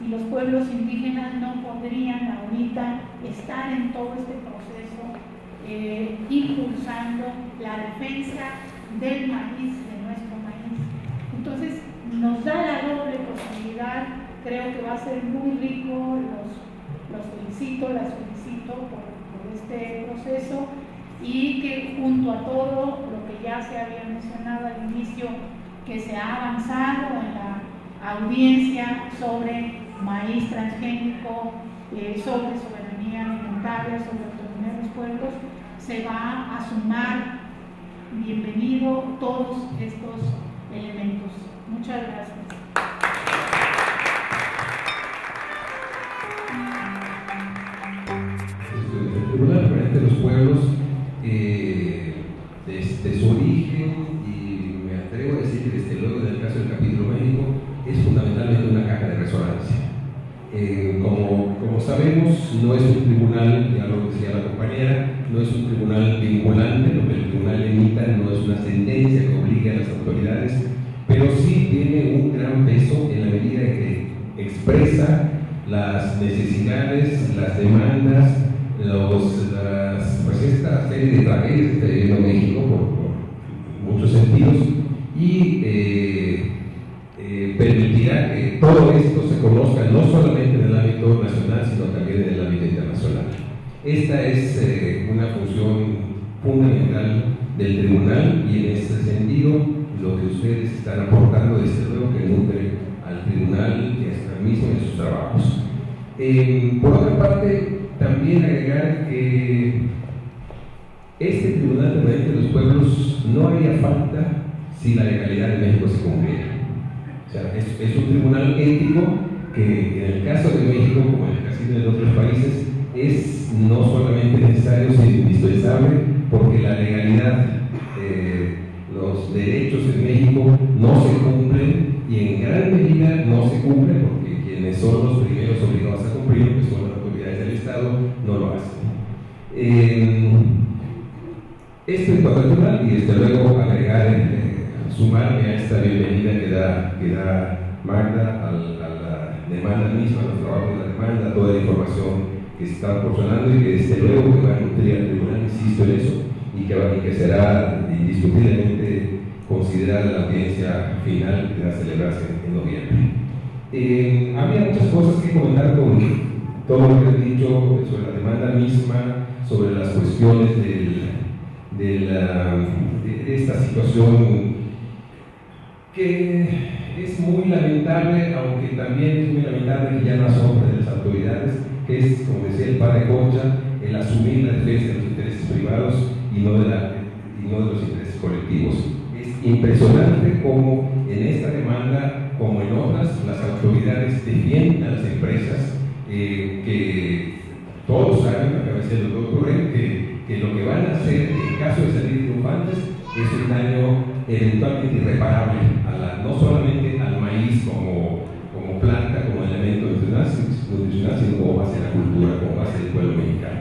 y los pueblos indígenas no podrían ahorita estar en todo este proceso impulsando la defensa del maíz, de nuestro maíz. Entonces nos da la doble posibilidad. Creo que va a ser muy rico, las felicito por este proceso, y que junto a todo lo que ya se había mencionado al inicio, que se ha avanzado en la audiencia sobre maíz transgénico, sobre soberanía alimentaria, sobre autonomía de los pueblos, se va a sumar. Bienvenido todos estos elementos. Muchas gracias. El Tribunal Permanente de los Pueblos, desde su origen, y me atrevo a decir que desde luego en el caso del Capítulo México, es fundamentalmente una caja de resonancia. Como sabemos, no es un tribunal, ya lo decía la compañera, no es un tribunal vinculante. Lo que el tribunal emita no es una sentencia que obligue a las autoridades, pero sí tiene un gran peso en la medida en que expresa las necesidades, las demandas, pues esta serie de tragedias que está viviendo México por muchos sentidos, y permitirá que todo esto se conozca no solamente en el ámbito nacional, sino también en el ámbito internacional. Esta es una función fundamental del tribunal, y en este sentido lo que ustedes están aportando, desde luego, que nutre al tribunal y hasta mismo en sus trabajos. Por otra parte, también agregar que este Tribunal Permanente de los Pueblos no haría falta si la legalidad de México se cumpliera. O sea, es un tribunal ético que en el caso de México, como en el caso de otros países, es no solamente necesario, sino indispensable, porque la legalidad, los derechos en México no se cumplen, y en gran medida no se cumplen porque quienes son los primeros obligados a cumplir, que son las autoridades del Estado, no lo hacen. Esto en cuanto al tribunal, y desde luego agregar, sumarme a esta bienvenida que da Magda a la demanda misma, a los trabajos de la demanda, toda la información que se está proporcionando, y que desde luego que va a nutrir al tribunal, insisto en eso, y que será indiscutiblemente considerada la audiencia final que va a celebrarse en noviembre. Había muchas cosas que comentar con todo lo que han dicho sobre la demanda misma, sobre las cuestiones de esta situación que es muy lamentable, aunque también es muy lamentable que ya no asombra de las autoridades, que es, como decía el padre Concha, el asumir la defensa de los intereses privados y no de los intereses colectivos. Es impresionante cómo en esta demanda, como en otras, las autoridades defienden a las empresas, que todos saben, acaba de decir el doctor Ren, que lo que van a hacer en caso de salir triunfantes es un daño eventualmente irreparable no solamente al maíz como planta, como elemento nutricional, sino como base de la cultura, como base del pueblo mexicano.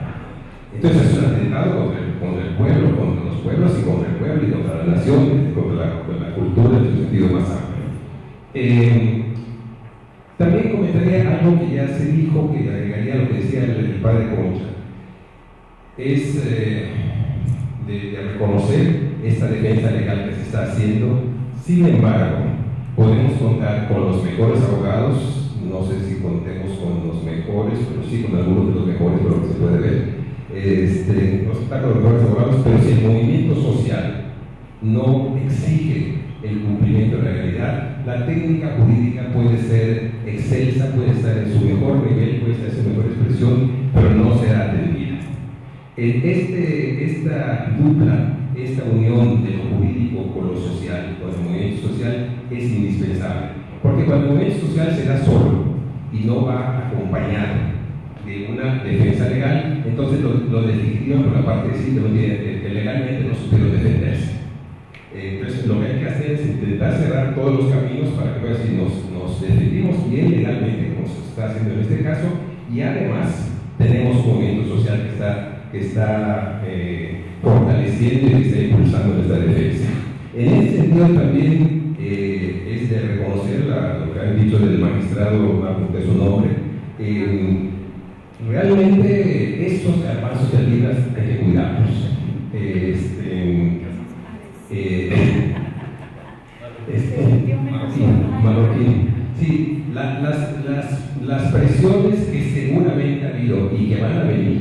Entonces es un atentado contra el pueblo, contra los pueblos y contra el pueblo y contra la nación, contra la cultura en su sentido más amplio. También comentaría algo que ya se dijo, que agregaría lo que decía el padre Concha. Es de reconocer esta defensa legal que se está haciendo. Sin embargo, podemos contar con los mejores abogados, no sé si contemos con los mejores, pero sí con algunos de los mejores, por lo que se puede ver. No contar con los mejores abogados, pero si el movimiento social no exige el cumplimiento de la legalidad, la técnica jurídica puede ser excelsa, puede estar en su mejor nivel, puede estar en su mejor expresión, pero no será atendida. Esta dupla, esta unión de lo jurídico con lo social, con el movimiento social, es indispensable. Porque cuando el movimiento social se da solo y no va acompañado de una defensa legal, entonces lo deslegitiman por la parte de sí que legalmente no supieron defenderse. Entonces lo que hay que hacer es intentar cerrar todos los caminos para que si nos defendimos bien legalmente, como se está haciendo en este caso, y además tenemos un movimiento social que está fortaleciendo y que está impulsando nuestra defensa. En ese sentido también es de reconocer lo que han dicho del magistrado, apunté su nombre. Realmente esos garbanzos y alitas hay que cuidarlos. Marroquín. Sí, las presiones que seguramente ha habido y que van a venir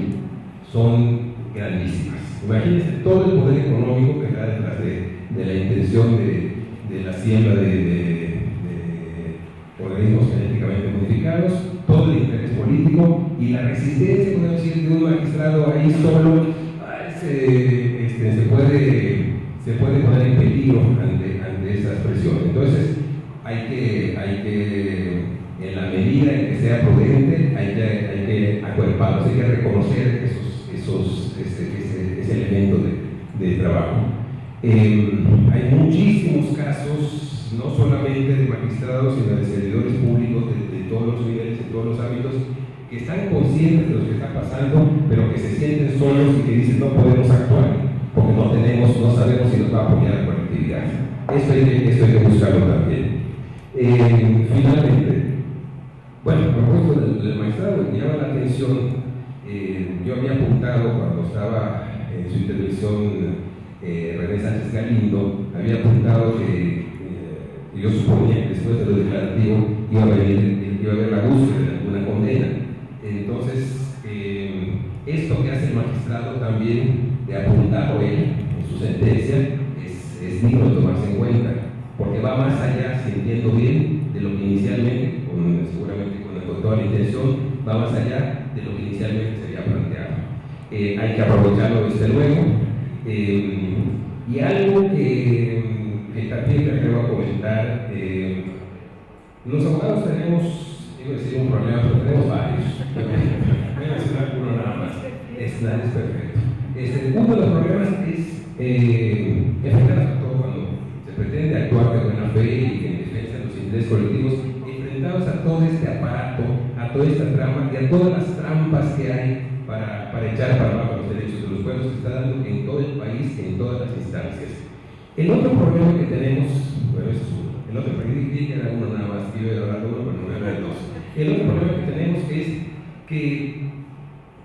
son grandísimas. Imagínense todo el poder económico que está detrás de la intención de la siembra de organismos genéticamente modificados, todo el interés político y la resistencia, podemos decir, de un magistrado ahí solo se puede poner en peligro ante esas presiones. Entonces hay que en la medida en que sea prudente, hay que acuerparlos, hay que reconocer ese elemento de trabajo. Hay muchísimos casos, no solamente de magistrados, sino de servidores públicos de todos los niveles, de todos los ámbitos, que están conscientes de lo que está pasando, pero que se sienten solos y que dicen no podemos actuar, porque no sabemos si nos va a apoyar la colectividad. Esto hay que buscarlo también. Finalmente, bueno, a propósito del magistrado, me llama la atención. Yo había apuntado cuando estaba en su intervención René Sánchez Galindo, había apuntado que yo suponía que después de lo declarativo iba a haber la búsqueda de alguna condena. Entonces, esto que hace el magistrado también de apuntarlo él en su sentencia es digno de tomarse en cuenta, porque va más allá, si entiendo bien, de lo que inicialmente, seguramente con toda la intención, va más allá de lo que inicialmente se había planteado. Hay que aprovecharlo desde luego. Y algo que también me atrevo a comentar, los abogados tenemos, iba a decir un problema, pero tenemos varios. Voy a mencionar uno nada más. Nada es perfecto. Uno de los problemas es enfrentarnos a todo cuando se pretende actuar de buena fe y en defensa de los intereses colectivos, enfrentados a todo este aparato, a toda esta trama y a todas las trampas que hay para echar para abajo los derechos de los pueblos que se está dando en todo el país, en todas las instancias. El otro problema que tenemos, bueno, es el otro problema que era uno nada más, que iba a hablar de uno, pero no voy a hablar de dos. El otro problema que tenemos es que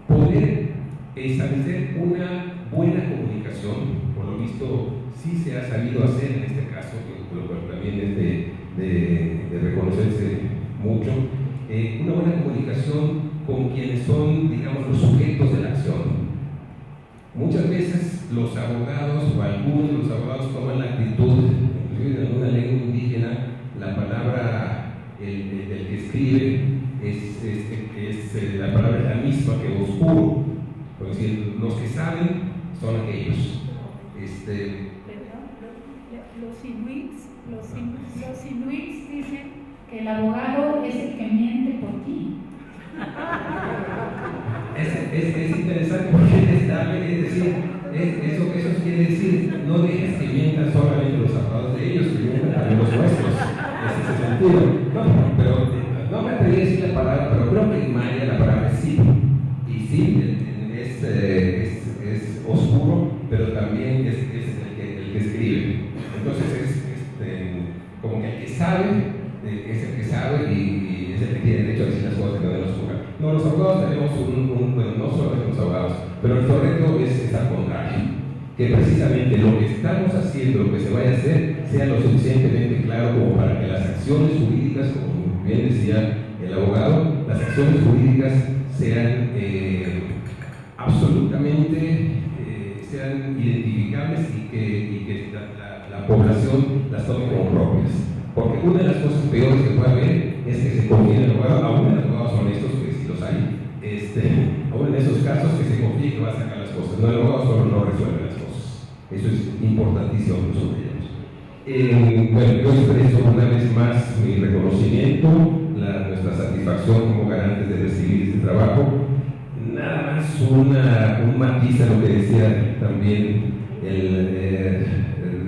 poder establecer una buena comunicación, por lo visto sí se ha sabido hacer en este caso, lo cual también es de reconocerse mucho, una buena comunicación con quienes son, digamos, los sujetos de la acción. Muchas veces los abogados, o algunos de los abogados, toman la actitud, inclusive en alguna lengua indígena, la palabra del que escribe es la palabra es la misma que oscuro. Por decir, los que saben son aquellos. Los inuits dicen que el abogado es el que miente por ti. Es interesante porque es decir, eso quiere decir, no dejes que mientan solamente los abogados de ellos, que mientan también los nuestros. En ese sentido. Pero no me atreví a decir la palabra, pero creo que en maya la palabra es sí. Y sí, es oscuro, pero también es el que escribe. Entonces como que el que sabe es el que sabe y es el que tiene derecho a decir las cosas que no de los juzgan. No, los abogados tenemos bueno, no solamente los abogados, pero nuestro reto es al contrario, que precisamente lo que estamos haciendo, lo que se vaya a hacer, sea lo suficientemente claro como para que las acciones jurídicas, como bien decía el abogado, las acciones jurídicas sean absolutamente sean identificables y que la población las tome como propias. Porque una de las cosas peores que puede haber es que se confíe en el abogado, aún en abogados honestos, que sí los hay, aún en esos casos que se confíe que va a sacar las cosas. No, el abogado solo no resuelve las cosas. Eso es importantísimo que subrayemos. Bueno, yo expreso una vez más mi reconocimiento, nuestra satisfacción como garantes de recibir este trabajo. Nada más un matiz a lo que decía también el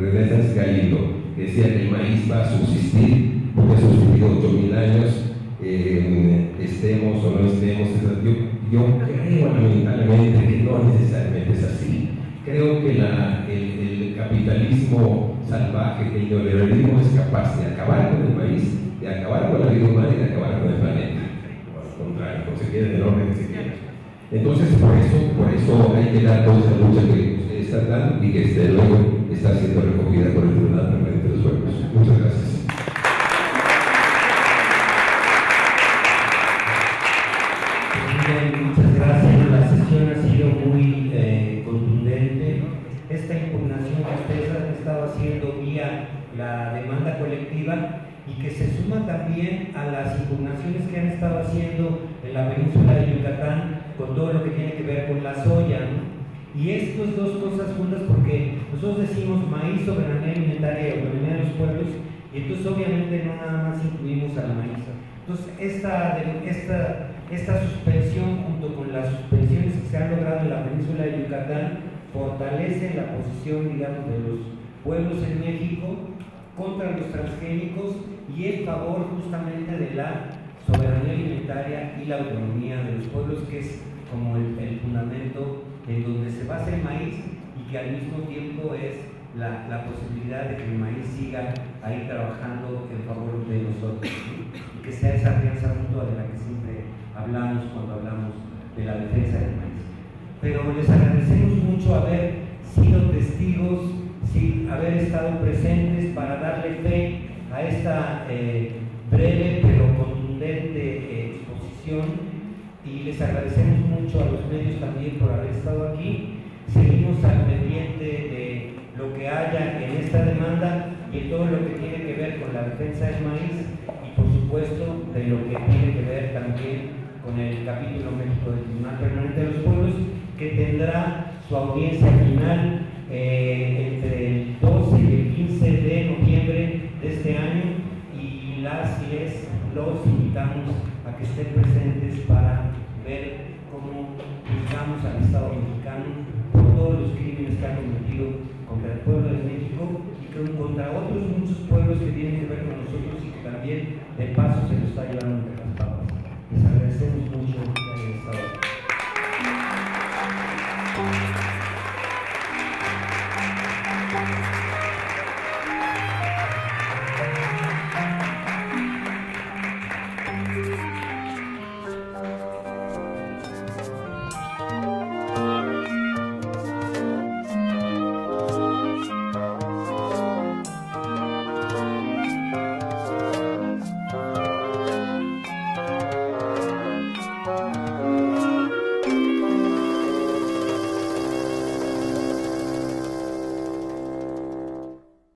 René Galindo, que decía que el maíz va a subsistir porque ha subsistido 8.000 años, estemos o no estemos. Yo creo lamentablemente que no necesariamente es así. Creo que el capitalismo salvaje, el neoliberalismo es capaz de acabar con el maíz, de acabar con la vida humana y de acabar con el planeta. Al contrario, no se quede en el orden que se quiera. Entonces, por eso hay que dar toda esa lucha que ustedes están dando y que desde luego está siendo recogida por el Tribunal Permanente de los Pueblos. Muchas gracias. Muchas gracias. La sesión ha sido muy contundente. Esta impugnación que ustedes han estado haciendo vía la demanda colectiva y que se suma también a las impugnaciones que han estado haciendo en la península de Yucatán con todo lo que tiene que ver con la soya, ¿no? Y esto es dos cosas juntas porque nosotros decimos maíz, soberanía alimentaria y autonomía de los pueblos, y entonces obviamente no nada más incluimos al maíz. Entonces esta suspensión junto con las suspensiones que se han logrado en la península de Yucatán fortalecen la posición, digamos, de los pueblos en México contra los transgénicos y en favor justamente de la soberanía alimentaria y la autonomía de los pueblos, que es como el fundamento en donde se basa el maíz y que al mismo tiempo es la posibilidad de que el maíz siga ahí trabajando en favor de nosotros, ¿sí? Y que sea esa alianza mutua de la que siempre hablamos cuando hablamos de la defensa del maíz. Pero les agradecemos mucho haber sido testigos, sí, haber estado presentes para darle fe a esta breve pero contundente exposición, y les agradecemos mucho a los medios también por haber estado aquí. Seguimos al pendiente de lo que haya en esta demanda y en todo lo que tiene que ver con la defensa del maíz y por supuesto de lo que tiene que ver también con el capítulo México del Tribunal Permanente de los Pueblos, que tendrá su audiencia final entre el 12 y el 15 de noviembre de este año, y los invitamos a que estén presentes para ver cómo juzgamos al Estado mexicano por todos los crímenes que ha cometido contra el pueblo de México y contra otros muchos pueblos que tienen que ver con nosotros y que también de paso se lo está llevando.